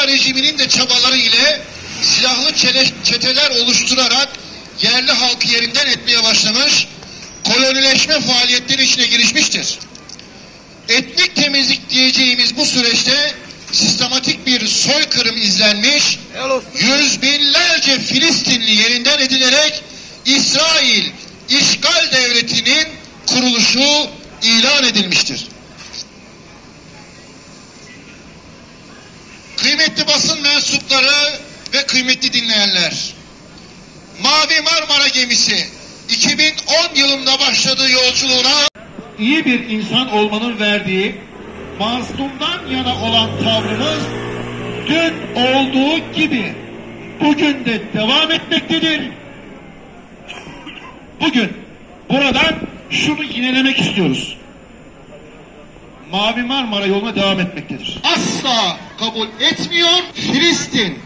Ankara rejiminin de çabaları ile silahlı çeteler oluşturarak yerli halkı yerinden etmeye başlamış, kolonileşme faaliyetleri içine girişmiştir. Etnik temizlik diyeceğimiz bu süreçte sistematik bir soykırım izlenmiş, yüz binlerce Filistinli yerinden edilerek İsrail işgal devletinin kuruluşu ilan edilmiştir. Kıymetli basın mensupları ve kıymetli dinleyenler, Mavi Marmara gemisi 2010 yılında başladığı yolculuğuna iyi bir insan olmanın verdiği mazlumdan yana olan tavrımız dün olduğu gibi bugün de devam etmektedir. Bugün buradan şunu yinelemek istiyoruz. Mavi Marmara yoluna devam etmektedir. Asla kabul etmiyor. Filistin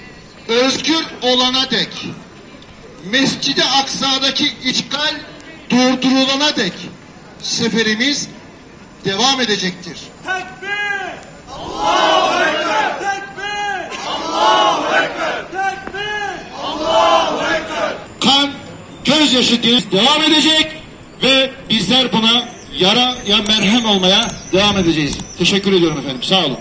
özgür olana dek, Mescid-i Aksa'daki işgal durdurulana dek seferimiz devam edecektir. Tekbir! Allahu Ekber! Tekbir! Allahu Ekber! Tekbir! Allahu Ekber! Kan, gözyaşı devam edecek ve bizler buna yara ya merhem olmaya devam edeceğiz. Teşekkür ediyorum efendim. Sağ olun.